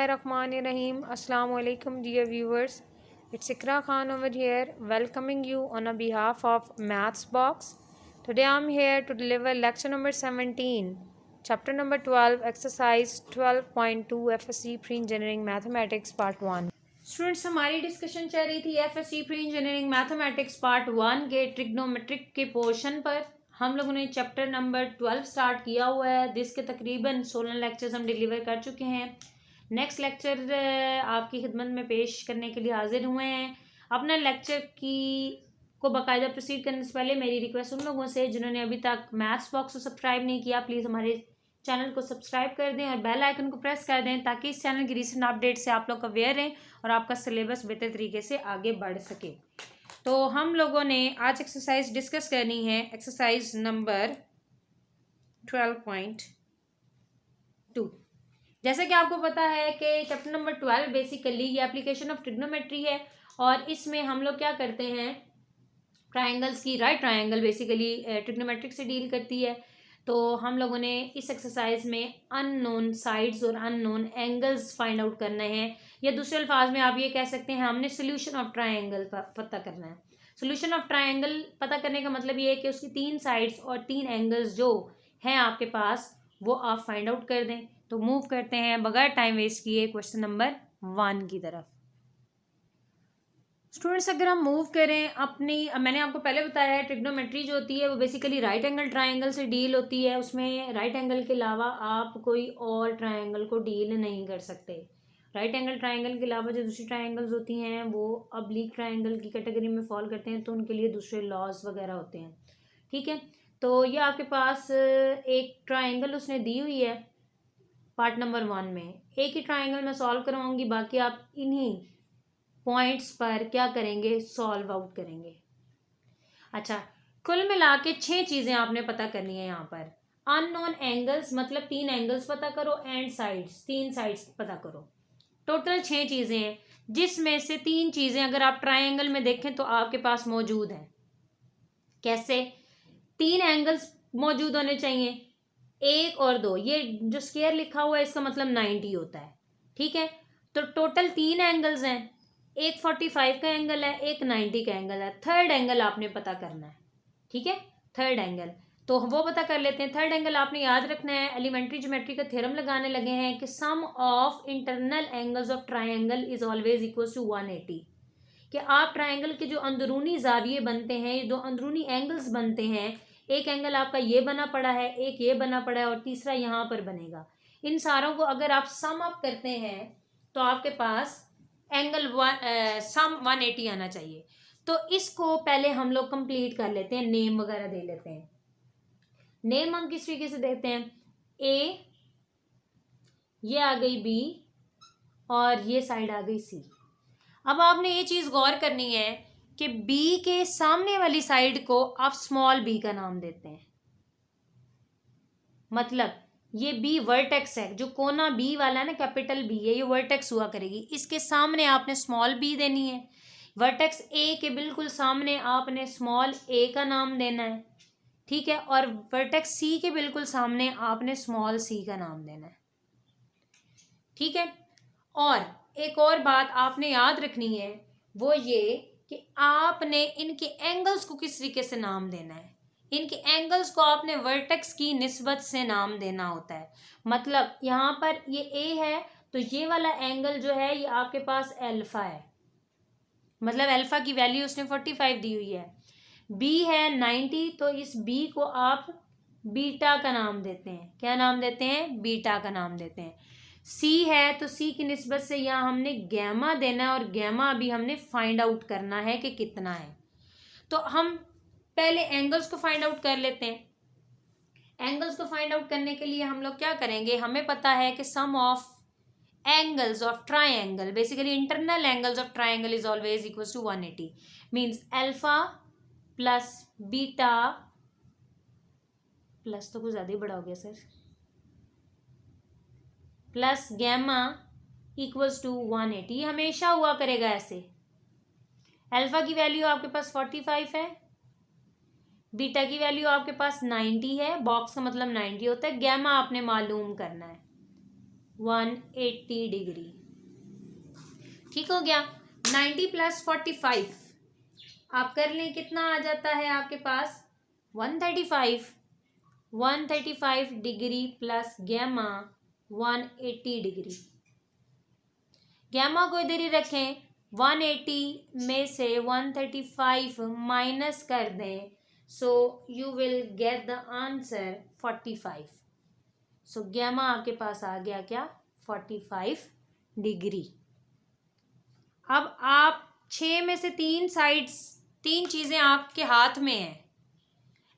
Bismillahirrahmanirrahim. Assalamu alaikum dear viewers. It's Ikra Khan over here welcoming you on a behalf of Maths Box. Today I'm here to deliver lecture number 17, chapter number 12, exercise 12.2 FSC Pre-Engineering Mathematics Part 1. Students हमारी discussion चल रही थी FSc pre engineering mathematics part 1 के trigonometric के portion पर। हम लोगों ने चैप्टर नंबर 12 स्टार्ट किया हुआ है, जिसके तकरीबन 16 लेक्चर्स हम डिलीवर कर चुके हैं। नेक्स्ट लेक्चर आपकी खिदमत में पेश करने के लिए हाजिर हुए हैं। अपना लेक्चर को बाकायदा प्रोसीड करने से पहले मेरी रिक्वेस्ट उन लोगों से जिन्होंने अभी तक मैथ्स बॉक्स को सब्सक्राइब नहीं किया, प्लीज़ हमारे चैनल को सब्सक्राइब कर दें और बेल आइकन को प्रेस कर दें ताकि इस चैनल की रीसेंट अपडेट से आप लोग अवेयर रहें और आपका सिलेबस बेहतर तरीके से आगे बढ़ सके। तो हम लोगों ने आज एक्सरसाइज डिस्कस करनी है, एक्सरसाइज नंबर 12.2। जैसे कि आपको पता है कि चैप्टर नंबर 12 बेसिकली ये एप्लीकेशन ऑफ ट्रिग्नोमेट्री है और इसमें हम लोग क्या करते हैं, ट्राइंगल्स की राइट ट्राइंगल बेसिकली ट्रिग्नोमेट्रिक से डील करती है। तो हम लोगों ने इस एक्सरसाइज में अननोन साइड्स और अननोन एंगल्स फाइंड आउट करने हैं, या दूसरे अल्फाज में आप ये कह सकते हैं हमने सोल्यूशन ऑफ ट्राइंगल पता करना है। सोल्यूशन ऑफ ट्राइंगल पता करने का मतलब ये है कि उसकी 3 साइड्स और 3 एंगल्स जो हैं आपके पास वो आप फाइंड आउट कर दें। तो मूव करते हैं बगैर टाइम वेस्ट किए क्वेश्चन नंबर 1 की तरफ। स्टूडेंट्स अगर हम मूव करें मैंने आपको पहले बताया है ट्रिग्नोमेट्री जो होती है वो बेसिकली राइट एंगल ट्राइंगल से डील होती है। उसमें राइट एंगल के अलावा आप कोई और ट्राइंगल को डील नहीं कर सकते। राइट एंगल ट्राइंगल के अलावा जो दूसरी ट्राइंगल्स होती हैं वो ऑब्लिक ट्राइंगल की कैटेगरी में फॉल करते हैं, तो उनके लिए दूसरे लॉज वगैरह होते हैं। ठीक है, तो ये आपके पास एक ट्राइंगल उसने दी हुई है पार्ट नंबर 1 में। एक ही ट्राइंगल मैं सॉल्व करवाऊंगी, बाकी आप इन्हीं पॉइंट्स पर क्या करेंगे, सॉल्व आउट करेंगे। अच्छा, कुल मिला के 6 चीज़ें आपने पता करनी है यहाँ पर। अननोन एंगल्स मतलब 3 एंगल्स पता करो, एंड साइड्स 3 साइड्स पता करो। टोटल 6 चीज़ें हैं, जिसमें से 3 चीज़ें अगर आप ट्राइंगल में देखें तो आपके पास मौजूद हैं। कैसे? 3 एंगल्स मौजूद होने चाहिए, 1 और 2। ये जो स्क्वायर लिखा हुआ है इसका मतलब 90 होता है। ठीक है, तो टोटल 3 एंगल्स हैं, एक 45 का एंगल है, एक 90 का एंगल है। थर्ड एंगल आपने पता करना है। ठीक है, थर्ड एंगल तो वो पता कर लेते हैं। थर्ड एंगल आपने याद रखना है, एलिमेंट्री ज्योमेट्री का थ्योरम लगाने लगे हैं कि sum of internal angles of triangle is always equal to 180। कि आप ट्राइंगल के जो अंदरूनी जाविये बनते हैं, जो अंदरूनी एंगल्स बनते हैं, एक एंगल आपका ये बना पड़ा है, एक ये बना पड़ा है और तीसरा यहाँ पर बनेगा। इन सारों को अगर आप सम अप करते हैं तो आपके पास एंगल सम 180 आना चाहिए। तो इसको पहले हम लोग कंप्लीट कर लेते हैं, नेम वगैरह दे लेते हैं। नेम हम किस तरीके से देते हैं, ए, ये आ गई बी और ये साइड आ गई सी। अब आपने ये चीज गौर करनी है कि बी के सामने वाली साइड को आप स्मॉल बी का नाम देते हैं। मतलब ये बी वर्टेक्स है, जो कोना बी वाला है ना, कैपिटल बी है, ये वर्टेक्स हुआ करेगी। इसके सामने आपने स्मॉल बी देनी है। वर्टेक्स ए के बिल्कुल सामने आपने स्मॉल ए का नाम देना है। ठीक है, और वर्टेक्स सी के बिल्कुल सामने आपने स्मॉल सी का नाम देना है। ठीक है, और एक और बात आपने याद रखनी है, वो ये कि आपने इनके एंगल्स को किस तरीके से नाम देना है। इनके एंगल्स को आपने वर्टेक्स की निस्बत से नाम देना होता है। मतलब यहाँ पर ये ए है तो ये वाला एंगल जो है ये आपके पास अल्फा है, मतलब अल्फा की वैल्यू उसने 45 दी हुई है। बी है 90, तो इस बी को आप बीटा का नाम देते हैं। क्या नाम देते हैं? बीटा का नाम देते हैं। सी है तो सी की निस्बत से यहाँ हमने गैमा देना है, और गैमा अभी हमने फाइंड आउट करना है कि कितना है। तो हम पहले एंगल्स को फाइंड आउट कर लेते हैं। एंगल्स को फाइंड आउट करने के लिए हम लोग क्या करेंगे, हमें पता है कि sum of angles of triangle, basically internal angles of triangle is always equal to 180। Means alpha plus beta plus तो कुछ ज़्यादा ही बड़ा हो गया sir, plus gamma equals to 180। हमेशा हुआ करेगा ऐसे। अल्फा की वैल्यू आपके पास 45 है, बीटा की वैल्यू आपके पास 90 है, बॉक्स का मतलब 90 होता है। गैमा आपने मालूम करना है। 180 डिग्री। ठीक हो गया। 90 + 45 आप कर लें, कितना आ जाता है आपके पास 135। 135 degree plus gamma 180 degree. Gamma को इधर ही रखें, 180 में से 135 माइनस कर दें, so you will get the answer 45। So gamma आपके पास आ गया क्या 45 डिग्री। अब आप 6 में से 3 साइड्स, 3 चीज़ें आपके हाथ में हैं।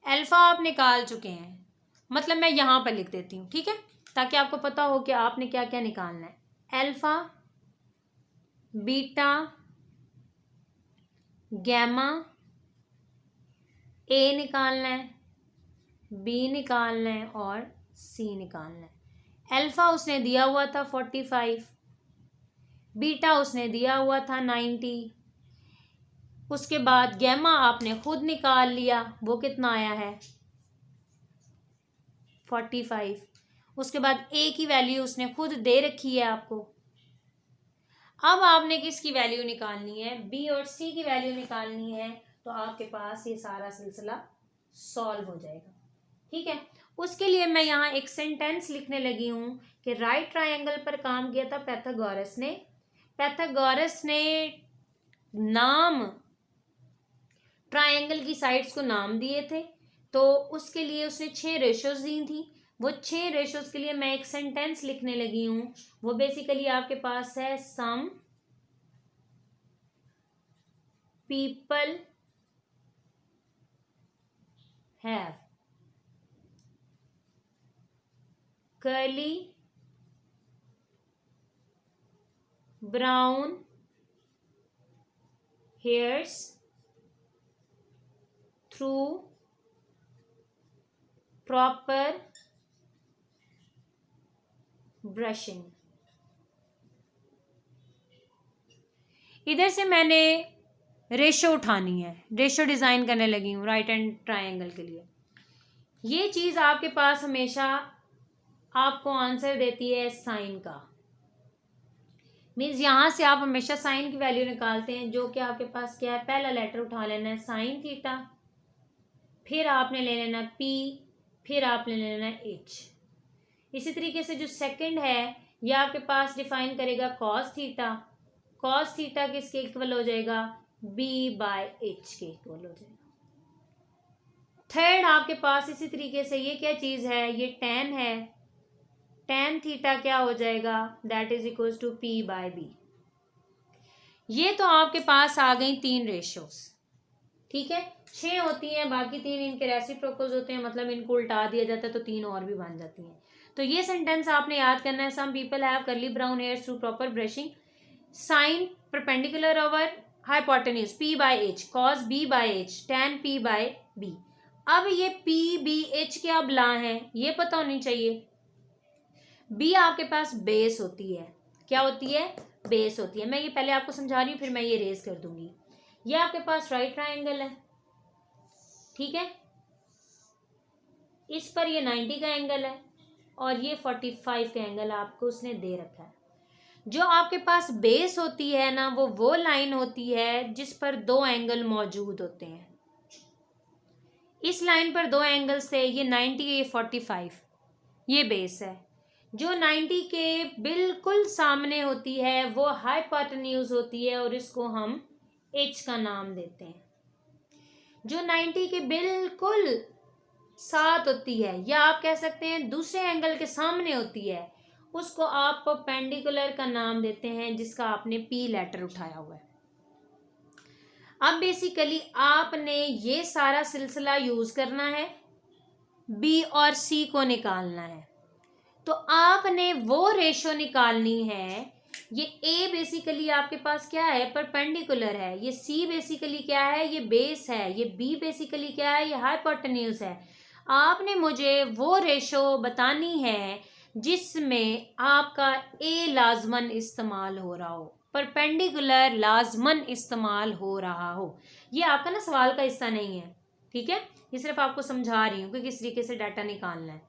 अल्फा आप निकाल चुके हैं, मतलब मैं यहाँ पर लिख देती हूँ, ठीक है, ताकि आपको पता हो कि आपने क्या क्या निकालना है। अल्फा, बीटा, गैमा, ए निकालना है, बी निकालना है और सी निकालना है। अल्फा उसने दिया हुआ था 45, बीटा उसने दिया हुआ था 90, उसके बाद गैमा आपने खुद निकाल लिया, वो कितना आया है 45। उसके बाद ए की वैल्यू उसने खुद दे रखी है आपको। अब आपने किसकी वैल्यू निकालनी है, बी और सी की वैल्यू निकालनी है, तो आपके पास ये सारा सिलसिला सॉल्व हो जाएगा। ठीक है, उसके लिए मैं यहाँ एक सेंटेंस लिखने लगी हूँ कि राइट ट्रायंगल पर काम किया था पैथागोरस ने। पैथागोरस ने नाम, ट्रायंगल की साइड्स को नाम दिए थे, तो उसके लिए उसने 6 रेशोज दी थी। वो 6 रेशोज के लिए मैं एक सेंटेंस लिखने लगी हूँ। वो बेसिकली आपके पास है, some people have curly brown hairs through proper brushing। इधर से मैंने रेशो उठानी है, रेशो डिज़ाइन करने लगी हूँ राइट हैंड ट्रायंगल के लिए। ये चीज़ आपके पास हमेशा आपको आंसर देती है साइन का, मीन्स यहाँ से आप हमेशा साइन की वैल्यू निकालते हैं, जो कि आपके पास क्या है, पहला लेटर उठा लेना है साइन थीटा, फिर आपने ले लेना पी, फिर आपने ले लेना एच। इसी तरीके से जो सेकंड है ये आपके पास डिफाइन करेगा कॉस थीटा। कॉस थीटा किसके इक्वल हो जाएगा, b/h के इक्वल हो जाएगा। थर्ड आपके पास इसी तरीके से ये क्या चीज़ है, ये टेन है, टेन थीटा क्या हो जाएगा, that is equal to p/b। ये तो आपके पास आ गई 3 रेशियोज। ठीक है, 6 होती हैं, बाकी 3 इनके रेसिप्रोकल्स होते हैं, मतलब इनको उल्टा दिया जाता है तो 3 और भी बन जाती हैं। तो ये सेंटेंस आपने याद करना है, some people have curly brown hair through proper brushing, sine perpendicular over hypotenuse p/h, cos b/h, tan p/b। अब ये p/b/h क्या बला है ये पता होनी चाहिए। b आपके पास बेस होती है, क्या होती है, बेस होती है। मैं ये पहले आपको समझा रही हूँ, फिर मैं ये रेज कर दूंगी। ये आपके पास राइट ट्रायंगल है, ठीक है, इस पर ये 90 का एंगल है और ये 45 का एंगल आपको उसने दे रखा है। जो आपके पास बेस होती है ना, वो लाइन होती है जिस पर 2 एंगल मौजूद होते हैं। इस लाइन पर 2 एंगल्स थे, ये 90, ये 45, ये बेस है। जो 90 के बिल्कुल सामने होती है वो हाइपोटेन्यूज होती है और इसको हम एच का नाम देते हैं। जो 90 के बिल्कुल साथ होती है, या आप कह सकते हैं दूसरे एंगल के सामने होती है, उसको आप परपेंडिकुलर का नाम देते हैं, जिसका आपने पी लेटर उठाया हुआ है। अब बेसिकली आपने ये सारा सिलसिला यूज करना है, बी और सी को निकालना है। तो आपने वो रेशो निकालनी है, ये ए बेसिकली आपके पास क्या है, परपेंडिकुलर है, ये सी बेसिकली क्या है, ये बेस है, ये बी बेसिकली क्या है, ये हाइपोटेन्यूज है। आपने मुझे वो रेशो बतानी है जिसमें आपका ए लाजमन इस्तेमाल हो रहा हो, परपेंडिकुलर लाजमन इस्तेमाल हो रहा हो। ये आपका ना सवाल का हिस्सा नहीं है, ठीक है, ये सिर्फ आपको समझा रही हूँ कि किस तरीके से डाटा निकालना है।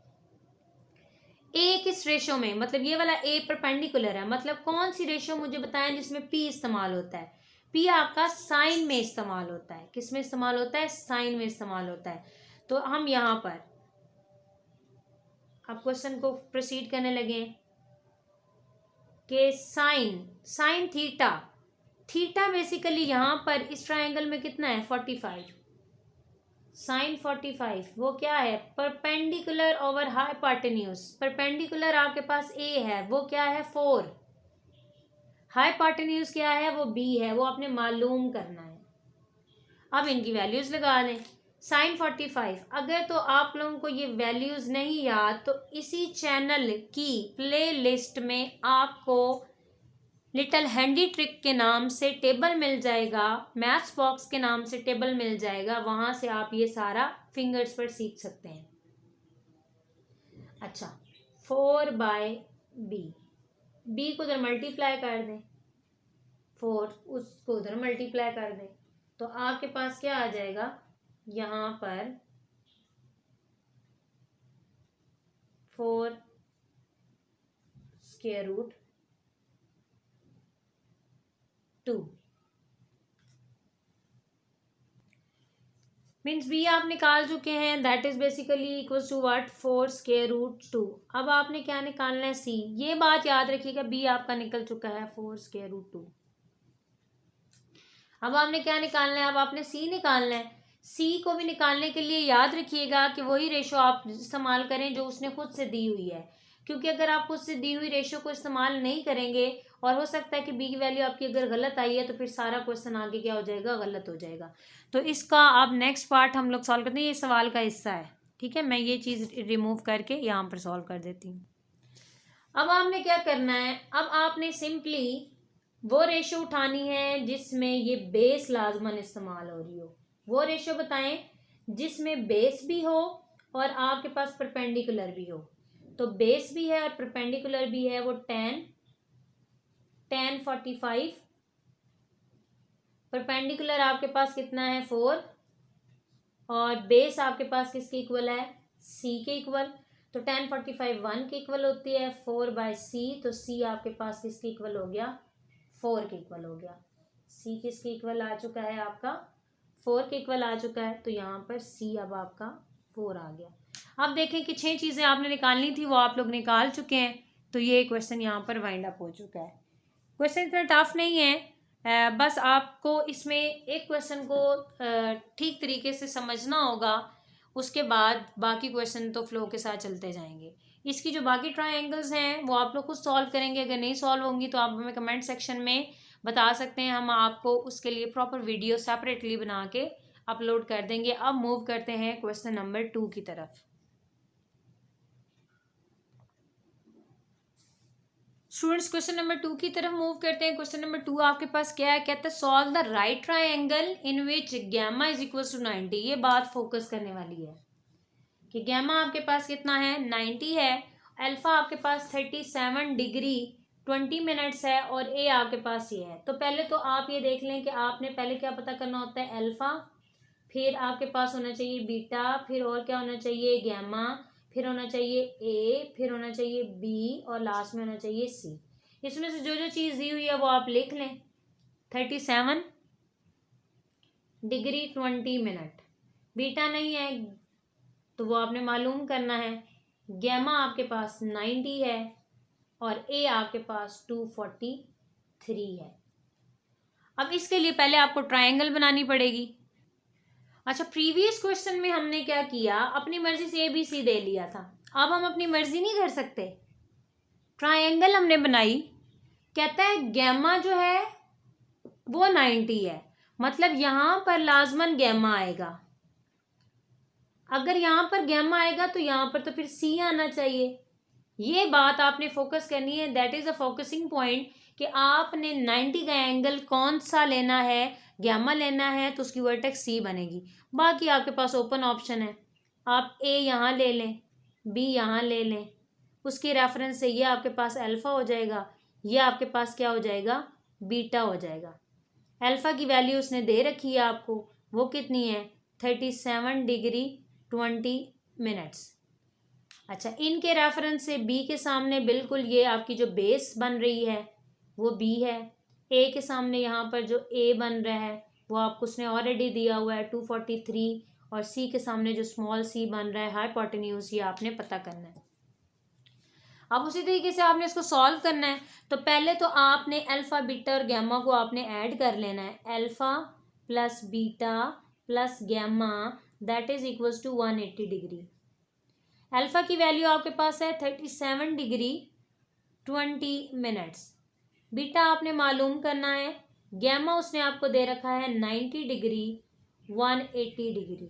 ए किस रेशो में, मतलब ये वाला ए परपेंडिकुलर है, मतलब कौन सी रेशो मुझे बताएं जिसमें पी इस्तेमाल होता है। पी आपका साइन में इस्तेमाल होता है, किस में इस्तेमाल होता है, साइन में इस्तेमाल होता है। तो हम यहाँ पर अब क्वेश्चन को प्रोसीड करने लगे कि sine sine theta, theta basically यहाँ पर इस ट्रायंगल में कितना है 45, साइन 45 वो क्या है, परपेंडिकुलर ओवर हाइपोटेन्यूज। परपेंडिकुलर आपके पास ए है, वो क्या है 4, हाइपोटेन्यूज क्या है, वो बी है, वो आपने मालूम करना है। अब इनकी वैल्यूज लगा दें। साइन 45, अगर तो आप लोगों को ये वैल्यूज नहीं याद तो इसी चैनल की प्ले लिस्ट में आपको लिटिल हैंडी ट्रिक के नाम से टेबल मिल जाएगा, मैथ्स बॉक्स के नाम से टेबल मिल जाएगा, वहां से आप ये सारा फिंगर्स पर सीख सकते हैं। अच्छा, 4/b, बी को उधर मल्टीप्लाई कर दें, 4 उसको उधर मल्टीप्लाई कर दें, तो आपके पास क्या आ जाएगा, यहाँ पर 4 स्क्वायर रूट 2 मीन्स बी आप निकाल चुके हैं, that is basically equal to what 4 square root 2। अब आपने क्या निकालना है, सी। ये बात याद रखिएगा, बी आपका निकल चुका है 4 स्क्वायर रूट 2। अब आपने क्या निकालना है, अब आपने सी निकालना है। सी को भी निकालने के लिए याद रखिएगा कि वही रेशो आप इस्तेमाल करें जो उसने खुद से दी हुई है, क्योंकि अगर आप खुद से दी हुई रेशो को इस्तेमाल नहीं करेंगे और हो सकता है कि बी की वैल्यू आपकी अगर गलत आई है तो फिर सारा क्वेश्चन आगे क्या हो जाएगा, गलत हो जाएगा। तो इसका अब नेक्स्ट पार्ट हम लोग सॉल्व करते हैं, ये सवाल का हिस्सा है, ठीक है। मैं ये चीज़ रिमूव करके यहाँ पर सॉल्व कर देती हूँ। अब आपने क्या करना है, अब आपने सिंपली वो रेशो उठानी है जिसमें ये बेस लाजमन इस्तेमाल हो रही हो। वो रेशो बताएं जिसमें बेस भी हो और आपके पास परपेंडिकुलर भी हो। तो बेस भी है और परपेंडिकुलर भी है, वो tan 45, परपेंडिकुलर आपके पास कितना है 4 और बेस आपके पास किसके इक्वल है, सी के इक्वल। तो tan 45 1 के इक्वल होती है, 4/c, तो c आपके पास किसके इक्वल हो गया, 4 के इक्वल हो गया। c किसके इक्वल आ चुका है, आपका 4 के इक्वल आ चुका है, तो यहाँ पर c अब आपका 4 आ गया। अब देखें कि 6 चीज़ें आपने निकालनी थी वो आप लोग निकाल चुके हैं, तो ये क्वेश्चन यहाँ पर वाइंड अप हो चुका है। क्वेश्चन इतना टफ नहीं है, बस आपको इसमें एक क्वेश्चन को ठीक तरीके से समझना होगा, उसके बाद बाकी क्वेश्चन तो फ्लो के साथ चलते जाएंगे। इसकी जो बाकी ट्रायंगल्स हैं वो आप लोग खुद सॉल्व करेंगे, अगर नहीं सॉल्व होंगी तो आप हमें कमेंट सेक्शन में बता सकते हैं, हम आपको उसके लिए प्रॉपर वीडियो सेपरेटली बना के अपलोड कर देंगे। अब मूव करते हैं क्वेश्चन नंबर 2 की तरफ। स्टूडेंट्स क्वेश्चन नंबर 2 की तरफ मूव करते हैं। क्वेश्चन नंबर 2 आपके पास क्या है, कहता है solve the right triangle in which gamma is equal to 90। ये बात फोकस करने वाली है कि गैमा आपके पास कितना है 90 है, अल्फा आपके पास 37 डिग्री 20 मिनट्स है और ए आपके पास ये है। तो पहले तो आप ये देख लें कि आपने पहले क्या पता करना होता है, अल्फा, फिर आपके पास होना चाहिए बीटा, फिर और क्या होना चाहिए गैमा, फिर होना चाहिए ए, फिर होना चाहिए बी और लास्ट में होना चाहिए सी। इसमें से जो जो चीज़ दी हुई है वो आप लिख लें। 37 डिग्री 20 मिनट, बीटा नहीं है तो वो आपने मालूम करना है, गैमा आपके पास 90 है और ए आपके पास 243 है। अब इसके लिए पहले आपको ट्रायंगल बनानी पड़ेगी। अच्छा, प्रीवियस क्वेश्चन में हमने क्या किया, अपनी मर्जी से ए बी सी दे लिया था, अब हम अपनी मर्जी नहीं कर सकते। ट्रायंगल हमने बनाई, कहता है गैमा जो है वो 90 है, मतलब यहाँ पर लाजमन गैमा आएगा। अगर यहाँ पर गैमा आएगा तो यहाँ पर तो फिर सी आना चाहिए। ये बात आपने फोकस करनी है, that is a focusing point कि आपने 90 का एंगल कौन सा लेना है, गैमा लेना है तो उसकी वर्टेक्स सी बनेगी। बाकी आपके पास ओपन ऑप्शन है, आप ए यहाँ ले लें, बी यहाँ ले लें, उसके रेफरेंस से ये आपके पास अल्फा हो जाएगा, ये आपके पास क्या हो जाएगा, बीटा हो जाएगा। अल्फा की वैल्यू उसने दे रखी है आपको, वो कितनी है 37 डिग्री 20 मिनट्स। अच्छा, इनके रेफरेंस से बी के सामने बिल्कुल ये आपकी जो बेस बन रही है वो बी है। ए के सामने यहाँ पर जो ए बन रहा है वो आपको उसने ऑलरेडी दिया हुआ है 243, और सी के सामने जो स्मॉल सी बन रहा है हाइपोटेन्यूज, ये आपने पता करना है। अब उसी तरीके से आपने इसको सॉल्व करना है। तो पहले तो आपने अल्फा बीटा और गैमा को आपने ऐड कर लेना है। Alpha plus beta plus gamma that is equals to 180 degree. Alpha की वैल्यू आपके पास है 37 डिग्री 20 मिनट्स। बीटा आपने मालूम करना है। गैमा उसने आपको दे रखा है 90 डिग्री 180 डिग्री।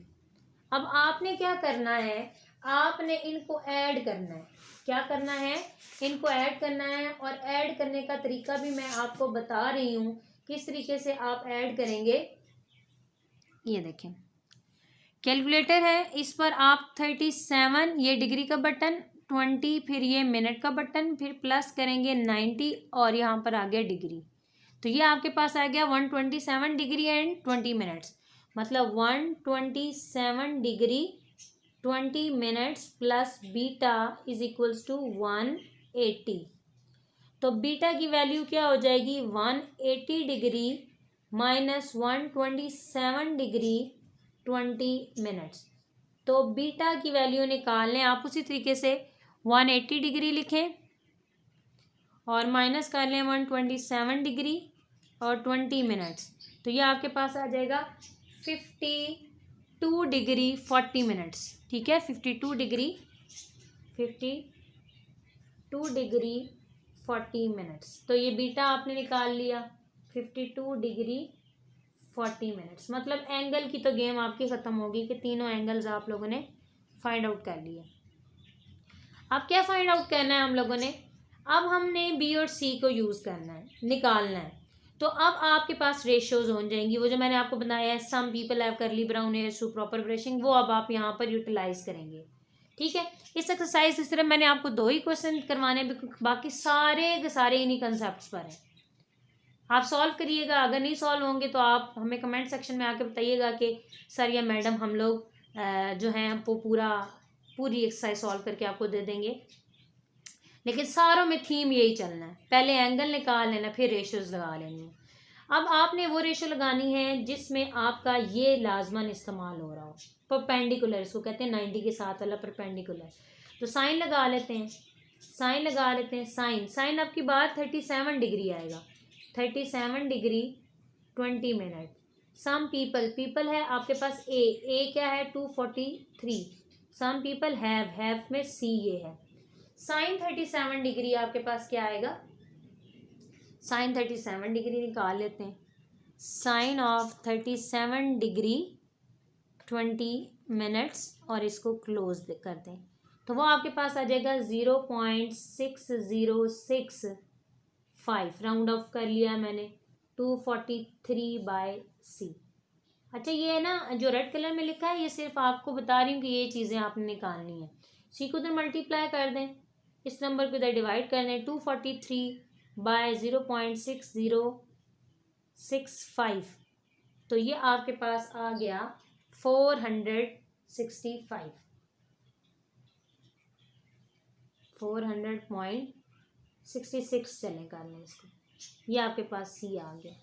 अब आपने क्या करना है, आपने इनको ऐड करना है। क्या करना है, इनको ऐड करना है, और ऐड करने का तरीका भी मैं आपको बता रही हूँ किस तरीके से आप ऐड करेंगे। ये देखें, कैलकुलेटर है, इस पर आप 37 ये डिग्री का बटन, 20 फिर ये मिनट का बटन, फिर प्लस करेंगे 90 और यहाँ पर आ गया डिग्री। तो ये आपके पास आ गया 127 डिग्री एंड 20 मिनट्स। मतलब 127 degree 20 minutes plus beta is equals to 180। तो बीटा की वैल्यू क्या हो जाएगी, 180 डिग्री माइनस 127 डिग्री 20 मिनट्स। तो बीटा की वैल्यू निकाल लें आप उसी तरीके से। 180 डिग्री लिखें और माइनस कर लें 127 डिग्री और 20 मिनट्स। तो ये आपके पास आ जाएगा 52 डिग्री 40 मिनट्स। ठीक है, 52 डिग्री 40 मिनट्स। तो ये बीटा आपने निकाल लिया 52 डिग्री 40 मिनट्स। मतलब एंगल की तो गेम आपकी ख़त्म होगी कि तीनों एंगल्स आप लोगों ने फाइंड आउट कर लिए। अब क्या फाइंड आउट करना है हम लोगों ने, अब हमने बी और सी को यूज़ करना है, निकालना है। तो अब आपके पास रेशियोज हो जाएंगी। वो जो मैंने आपको बताया है, सम पीपल हैव करली brown hairs through proper brushing, वो अब आप यहाँ पर यूटिलाइज करेंगे। ठीक है, इस एक्सरसाइज इस तरह मैंने आपको 2 ही क्वेश्चन करवाने, बाकी सारे के सारे इन्हीं कंसेप्ट पर हैं। आप सॉल्व करिएगा। अगर नहीं सॉल्व होंगे तो आप हमें कमेंट सेक्शन में आके बताइएगा कि सर या मैडम हम लोग जो हैं वो पूरी एक्सरसाइज सॉल्व करके आपको दे देंगे। लेकिन सारों में थीम यही चलना है, पहले एंगल निकाल लेना फिर रेशियोज लगा लेनी है। अब आपने वो रेशियो लगानी है जिसमें आपका ये लाजमन इस्तेमाल हो रहा हो, परपेंडिकुलर, इसको कहते हैं 90 के साथ वाला परपेंडिकुलर। तो साइन लगा लेते हैं, साइन आपकी बार 37 डिग्री आएगा, 37 डिग्री 20 मिनट। सम पीपल है आपके पास ए क्या है 243। सम पीपल हैव में सी ये है। साइन 37 डिग्री आपके पास क्या आएगा, साइन 37 डिग्री निकाल लेते हैं। साइन ऑफ 37 डिग्री 20 मिनट्स और इसको क्लोज कर दें तो वो आपके पास आ जाएगा 0.6065। राउंड ऑफ कर लिया मैंने 243/c। अच्छा, ये है ना जो रेड कलर में लिखा है, ये सिर्फ आपको बता रही हूँ कि ये चीज़ें आपने निकालनी है। सी को उधर मल्टीप्लाई कर दें, इस नंबर को इधर डिवाइड कर दें, 243/0.6065। तो ये आपके पास आ गया 465, 400.66 चलें कर लें इसको। ये आपके पास सी आ गया,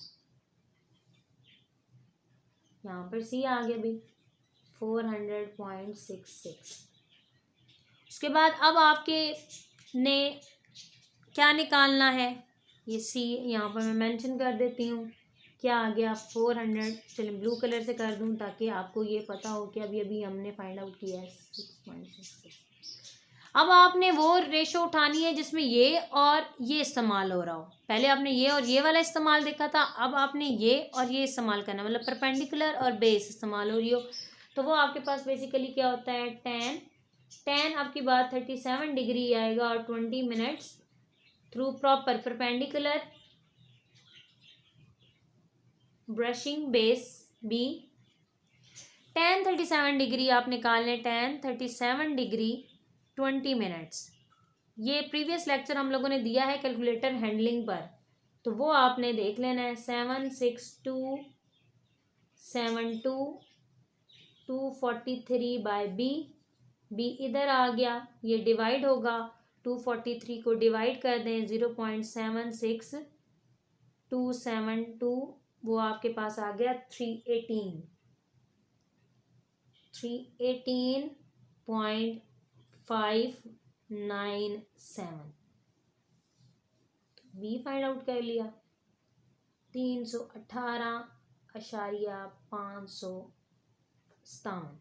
यहाँ पर सी आ गया भी 400.66। उसके बाद अब आपके ने क्या निकालना है, ये सी यहाँ पर मैं मेंशन कर देती हूँ। क्या आ गया 400, चलिए ब्लू कलर से कर दूँ ताकि आपको ये पता हो कि अभी अभी हमने फाइंड आउट किया है 6.66। अब आपने वो रेशो उठानी है जिसमें ये और ये इस्तेमाल हो रहा हो। पहले आपने ये और ये वाला इस्तेमाल देखा था, अब आपने ये और ये इस्तेमाल करना, मतलब परपेंडिकुलर और बेस इस्तेमाल हो रही हो। तो वो आपके पास बेसिकली क्या होता है, टेन आपकी बात 37 डिग्री आएगा और 20 minutes through proper perpendicular brushing base B. Tan 37 degree आप निकाल लें, टेन 37 डिग्री 20 मिनट्स। ये प्रीवियस लेक्चर हम लोगों ने दिया है कैलकुलेटर हैंडलिंग पर, तो वो आपने देख लेना है। 76272 243/b बी इधर आ गया, ये डिवाइड होगा, 243 को डिवाइड कर दें 0.76272, वो आपके पास आ गया 318.597। बी फाइंड आउट कर लिया, 318.557।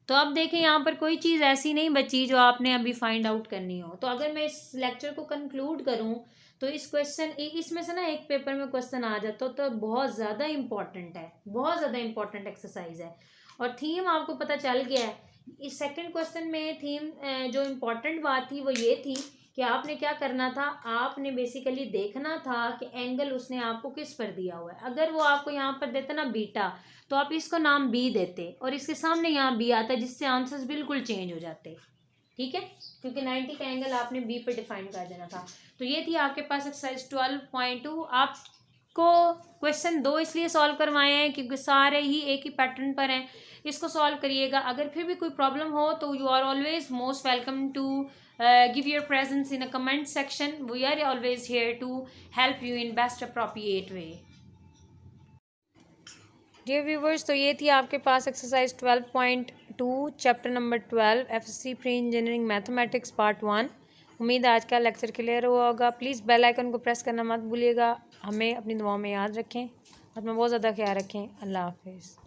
तो अब देखें यहाँ पर कोई चीज़ ऐसी नहीं बची जो आपने अभी फाइंड आउट करनी हो। तो अगर मैं इस लेक्चर को कंक्लूड करूँ तो इस क्वेश्चन इसमें से ना एक पेपर में क्वेश्चन आ जाता तो बहुत ज़्यादा इम्पॉर्टेंट है, बहुत ज़्यादा इम्पॉर्टेंट एक्सरसाइज है। और थीम आपको पता चल गया है। इस सेकंड क्वेश्चन में थीम जो इम्पोर्टेंट बात थी वो ये थी कि आपने क्या करना था, आपने बेसिकली देखना था कि एंगल उसने आपको किस पर दिया हुआ है। अगर वो आपको यहाँ पर देता ना बीटा, तो आप इसको नाम बी देते और इसके सामने यहाँ बी आता, जिससे आंसर्स बिल्कुल चेंज हो जाते। ठीक है, क्योंकि 90 का एंगल आपने बी पर डिफाइन कर देना था। तो ये थी आपके पास एक्सरसाइज 12.2। आपको क्वेश्चन 2 इसलिए सॉल्व करवाए हैं क्योंकि सारे ही एक ही पैटर्न पर हैं। इसको सॉल्व करिएगा। अगर फिर भी कोई प्रॉब्लम हो तो you are always most welcome to give your presence in a comment section. We are always here to help you in best appropriate way. Dear viewers, तो ये थी आपके पास exercise 12.2 chapter number 12 FSC pre engineering mathematics part 1। उम्मीद है आज का lecture clear हुआ होगा। प्लीज़ बेल आइकन को प्रेस करना मत भूलिएगा। हमें अपनी दुआओं में याद रखें, अपना बहुत ज़्यादा ख्याल रखें। अल्लाह हाफिज़।